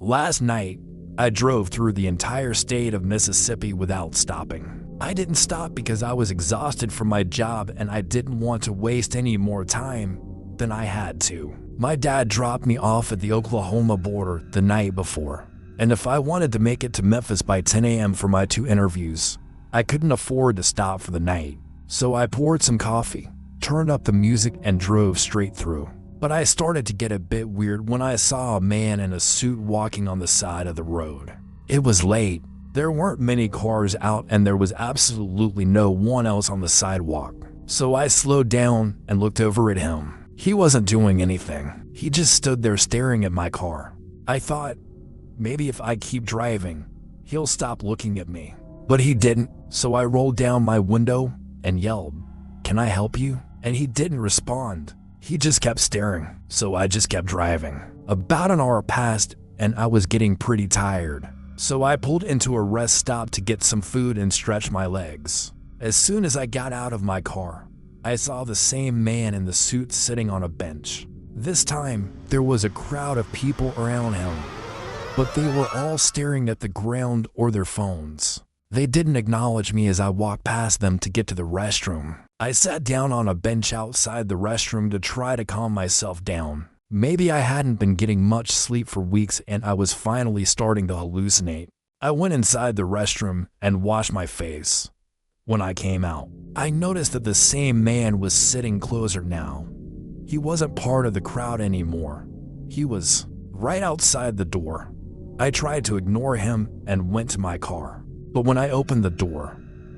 Last night, I drove through the entire state of Mississippi without stopping. I didn't stop because I was exhausted from my job and I didn't want to waste any more time than I had to. My dad dropped me off at the Oklahoma border the night before, and if I wanted to make it to Memphis by 10 a.m. for my 2 interviews, I couldn't afford to stop for the night. So I poured some coffee, turned up the music, and drove straight through. But I started to get a bit weird when I saw a man in a suit walking on the side of the road. It was late. There weren't many cars out and there was absolutely no one else on the sidewalk. So I slowed down and looked over at him. He wasn't doing anything. He just stood there staring at my car. I thought, maybe if I keep driving, he'll stop looking at me. But he didn't, so I rolled down my window and yelled, "Can I help you?" And he didn't respond. He just kept staring, so I just kept driving. About an hour passed and I was getting pretty tired, so I pulled into a rest stop to get some food and stretch my legs. As soon as I got out of my car, I saw the same man in the suit sitting on a bench. This time, there was a crowd of people around him, but they were all staring at the ground or their phones. They didn't acknowledge me as I walked past them to get to the restroom. I sat down on a bench outside the restroom to try to calm myself down. Maybe I hadn't been getting much sleep for weeks and I was finally starting to hallucinate. I went inside the restroom and washed my face. When I came out, I noticed that the same man was sitting closer now. He wasn't part of the crowd anymore. He was right outside the door. I tried to ignore him and went to my car. But when I opened the door,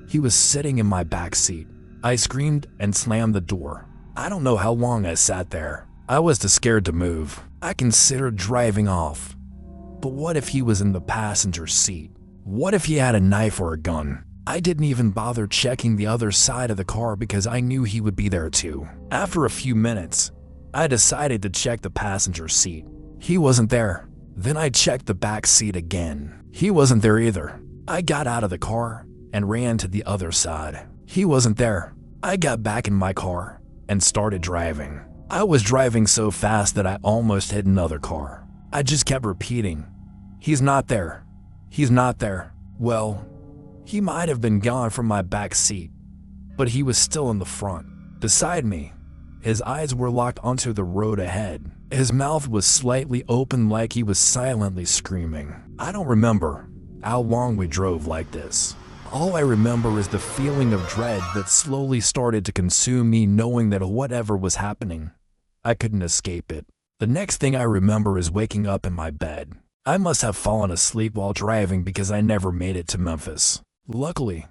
he was sitting in my back seat. I screamed and slammed the door. I don't know how long I sat there. I was too scared to move. I considered driving off. But what if he was in the passenger seat? What if he had a knife or a gun? I didn't even bother checking the other side of the car because I knew he would be there too. After a few minutes, I decided to check the passenger seat. He wasn't there. Then I checked the back seat again. He wasn't there either. I got out of the car and ran to the other side. He wasn't there. I got back in my car and started driving. I was driving so fast that I almost hit another car. I just kept repeating, "He's not there. He's not there." Well, he might have been gone from my back seat, but he was still in the front, beside me. His eyes were locked onto the road ahead. His mouth was slightly open like he was silently screaming. I don't remember how long we drove like this. All I remember is the feeling of dread that slowly started to consume me, knowing that whatever was happening, I couldn't escape it. The next thing I remember is waking up in my bed. I must have fallen asleep while driving because I never made it to Memphis. Luckily,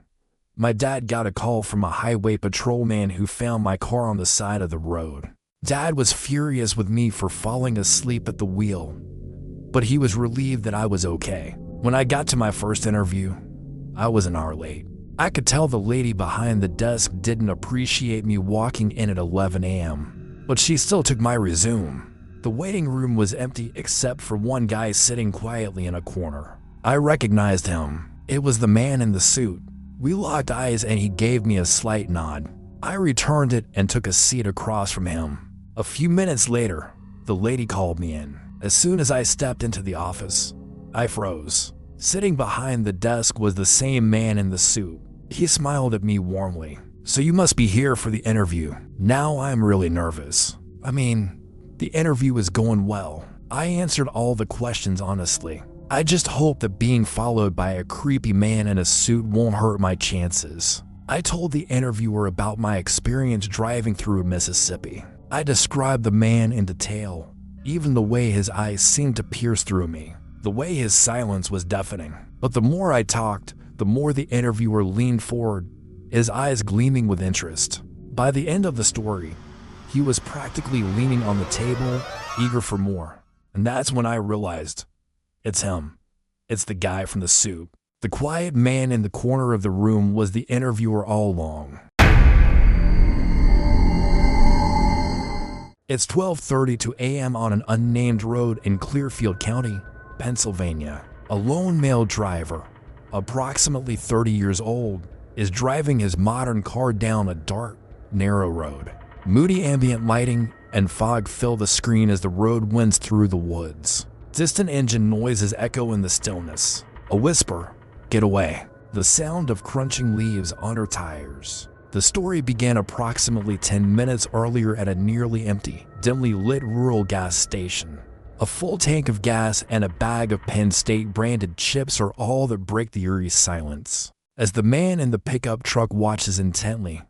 my dad got a call from a highway patrolman who found my car on the side of the road. Dad was furious with me for falling asleep at the wheel, but he was relieved that I was okay. When I got to my first interview, I was an hour late. I could tell the lady behind the desk didn't appreciate me walking in at 11 a.m., but she still took my resume. The waiting room was empty except for one guy sitting quietly in a corner. I recognized him. It was the man in the suit. We locked eyes and he gave me a slight nod. I returned it and took a seat across from him. A few minutes later, the lady called me in. As soon as I stepped into the office, I froze. Sitting behind the desk was the same man in the suit. He smiled at me warmly. "So you must be here for the interview." Now I'm really nervous. The interview is going well. I answered all the questions honestly. I just hope that being followed by a creepy man in a suit won't hurt my chances. I told the interviewer about my experience driving through Mississippi. I described the man in detail, even the way his eyes seemed to pierce through me. The way his silence was deafening. But the more I talked, the more the interviewer leaned forward, his eyes gleaming with interest. By the end of the story, he was practically leaning on the table, eager for more. And that's when I realized, it's him. It's the guy from the suit. The quiet man in the corner of the room was the interviewer all along. It's 12:32 a.m. on an unnamed road in Clearfield County, Pennsylvania. A lone male driver, approximately 30 years old, is driving his modern car down a dark, narrow road. Moody ambient lighting and fog fill the screen as the road winds through the woods. Distant engine noises echo in the stillness. A whisper, "Get away." The sound of crunching leaves under tires. The story began approximately 10 minutes earlier at a nearly empty, dimly lit rural gas station. A full tank of gas and a bag of Penn State branded chips are all that break the eerie silence. As the man in the pickup truck watches intently,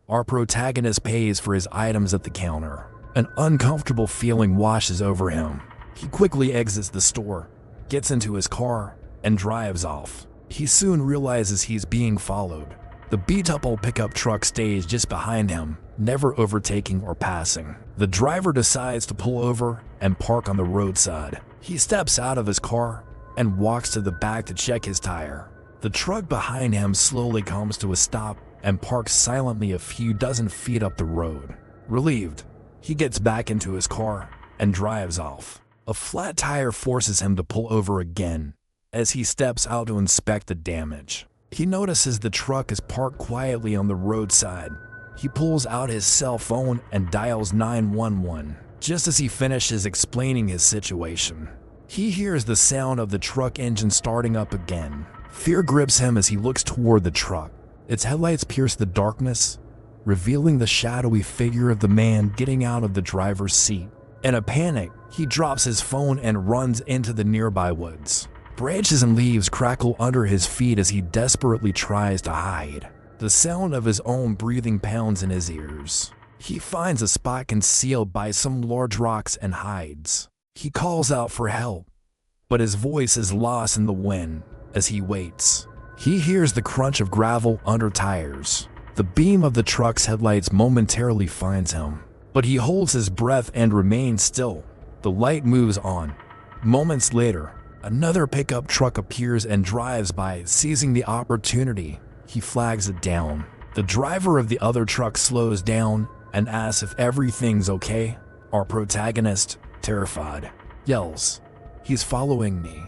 our protagonist pays for his items at the counter. An uncomfortable feeling washes over him. He quickly exits the store, gets into his car, and drives off. He soon realizes he's being followed. The beat-up old pickup truck stays just behind him, never overtaking or passing. The driver decides to pull over and park on the roadside. He steps out of his car and walks to the back to check his tire. The truck behind him slowly comes to a stop and parks silently a few dozen feet up the road. Relieved, he gets back into his car and drives off. A flat tire forces him to pull over again as he steps out to inspect the damage. He notices the truck is parked quietly on the roadside. He pulls out his cell phone and dials 911. Just as he finishes explaining his situation, he hears the sound of the truck engine starting up again. Fear grips him as he looks toward the truck. Its headlights pierce the darkness, revealing the shadowy figure of the man getting out of the driver's seat. In a panic, he drops his phone and runs into the nearby woods. Branches and leaves crackle under his feet as he desperately tries to hide. The sound of his own breathing pounds in his ears. He finds a spot concealed by some large rocks and hides. He calls out for help, but his voice is lost in the wind as he waits. He hears the crunch of gravel under tires. The beam of the truck's headlights momentarily finds him, but he holds his breath and remains still. The light moves on. Moments later, another pickup truck appears and drives by. Seizing the opportunity, he flags it down. The driver of the other truck slows down and asks if everything's okay. Our protagonist, terrified, yells, "He's following me."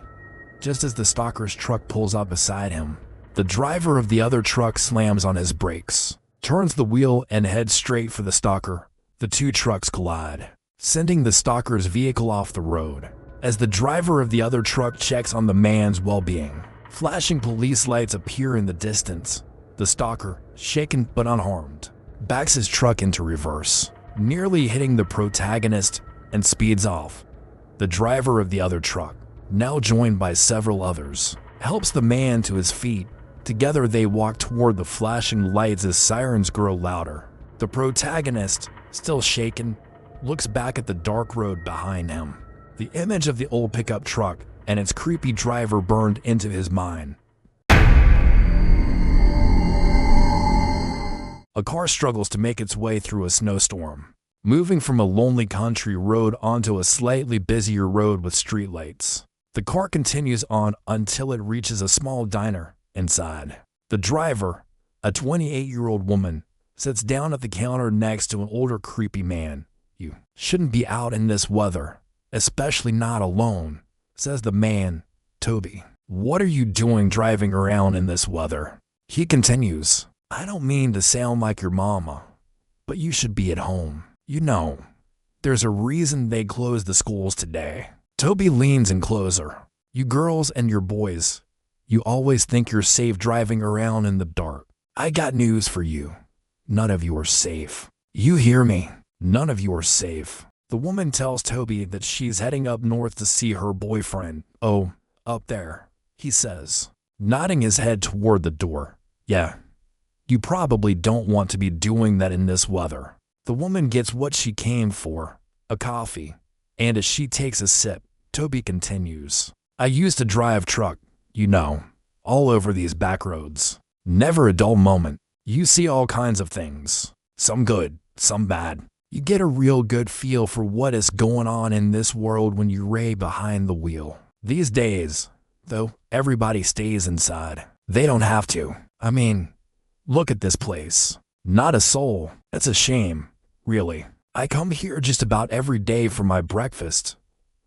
Just as the stalker's truck pulls up beside him, the driver of the other truck slams on his brakes, turns the wheel and heads straight for the stalker. The two trucks collide, sending the stalker's vehicle off the road. As the driver of the other truck checks on the man's well-being, flashing police lights appear in the distance. The stalker, shaken but unharmed, backs his truck into reverse, nearly hitting the protagonist, and speeds off. The driver of the other truck, now joined by several others, helps the man to his feet. Together they walk toward the flashing lights as sirens grow louder. The protagonist, still shaken, looks back at the dark road behind him. The image of the old pickup truck and its creepy driver burned into his mind. A car struggles to make its way through a snowstorm, moving from a lonely country road onto a slightly busier road with streetlights. The car continues on until it reaches a small diner. Inside, the driver, a 28-year-old woman, sits down at the counter next to an older creepy man. "You shouldn't be out in this weather, especially not alone," says the man, Toby. "What are you doing driving around in this weather?" He continues, "I don't mean to sound like your mama, but you should be at home. You know, there's a reason they closed the schools today." Toby leans in closer. "You girls and your boys, you always think you're safe driving around in the dark. I got news for you. None of you are safe. You hear me? None of you are safe." The woman tells Toby that she's heading up north to see her boyfriend. "Oh, up there," he says, nodding his head toward the door. "Yeah, you probably don't want to be doing that in this weather." The woman gets what she came for, a coffee, and as she takes a sip, Toby continues, "I used to drive truck, you know, all over these back roads. Never a dull moment. You see all kinds of things, some good, some bad. You get a real good feel for what is going on in this world when you're right behind the wheel. These days, though, everybody stays inside. They don't have to. I mean, look at this place. Not a soul. It's a shame, really. I come here just about every day for my breakfast,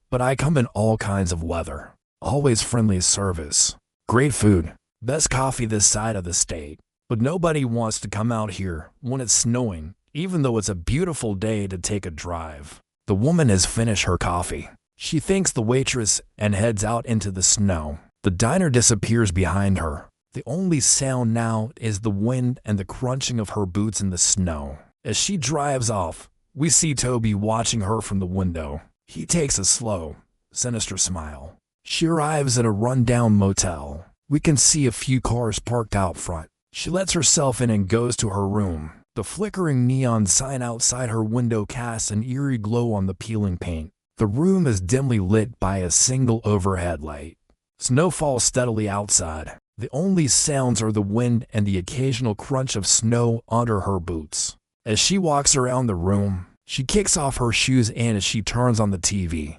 but I come in all kinds of weather. Always friendly service. Great food. Best coffee this side of the state. But nobody wants to come out here when it's snowing, even though it's a beautiful day to take a drive." The woman has finished her coffee. She thanks the waitress and heads out into the snow. The diner disappears behind her. The only sound now is the wind and the crunching of her boots in the snow. As she drives off, we see Toby watching her from the window. He takes a slow, sinister smile. She arrives at a rundown motel. We can see a few cars parked out front. She lets herself in and goes to her room. The flickering neon sign outside her window casts an eerie glow on the peeling paint. The room is dimly lit by a single overhead light. Snow falls steadily outside. The only sounds are the wind and the occasional crunch of snow under her boots. As she walks around the room, she kicks off her shoes, and as she turns on the TV,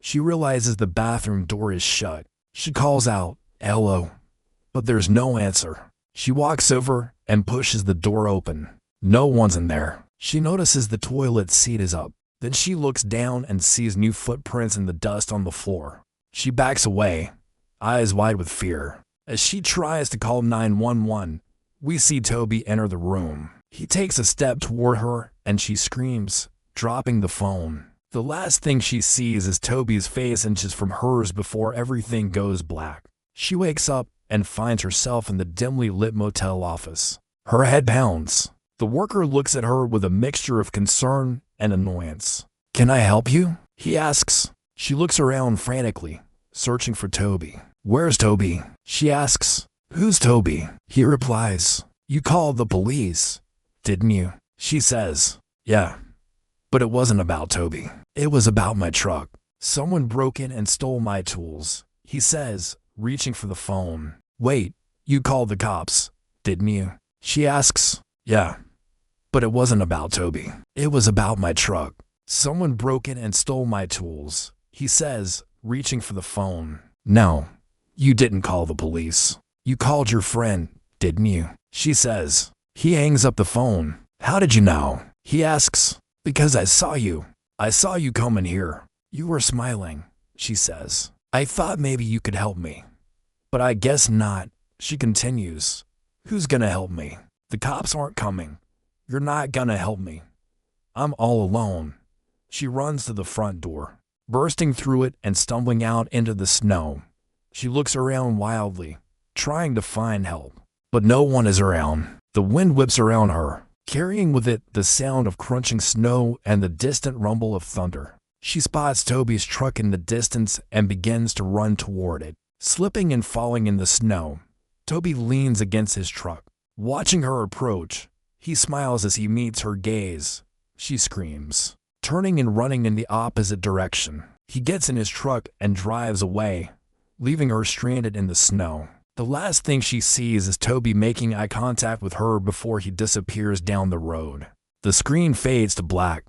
she realizes the bathroom door is shut. She calls out, "Hello," but there's no answer. She walks over and pushes the door open. No one's in there. She notices the toilet seat is up. Then she looks down and sees new footprints in the dust on the floor. She backs away, eyes wide with fear. As she tries to call 911, we see Toby enter the room. He takes a step toward her and she screams, dropping the phone. The last thing she sees is Toby's face inches from hers before everything goes black. She wakes up and finds herself in the dimly lit motel office. Her head pounds. The worker looks at her with a mixture of concern and annoyance. "Can I help you?" he asks. She looks around frantically, searching for Toby. "Where's Toby?" she asks. "Who's Toby?" He replies. "You called the police, didn't you?" She says, "Yeah, but it wasn't about Toby. It was about my truck. Someone broke in and stole my tools," he says, reaching for the phone. "Wait, you called the cops, didn't you?" She asks. "Yeah, but it wasn't about Toby. It was about my truck. Someone broke in and stole my tools," he says, reaching for the phone. "No, you didn't call the police. You called your friend, didn't you?" she says. He hangs up the phone. "How did you know?" he asks. "Because I saw you. I saw you coming here. You were smiling," she says. "I thought maybe you could help me. But I guess not," she continues. "Who's gonna help me? The cops aren't coming. You're not gonna help me. I'm all alone." She runs to the front door, bursting through it and stumbling out into the snow. She looks around wildly, trying to find help. But no one is around. The wind whips around her, carrying with it the sound of crunching snow and the distant rumble of thunder. She spots Toby's truck in the distance and begins to run toward it. Slipping and falling in the snow, Toby leans against his truck. Watching her approach, he smiles as he meets her gaze. She screams, turning and running in the opposite direction. He gets in his truck and drives away, leaving her stranded in the snow. The last thing she sees is Toby making eye contact with her before he disappears down the road. The screen fades to black,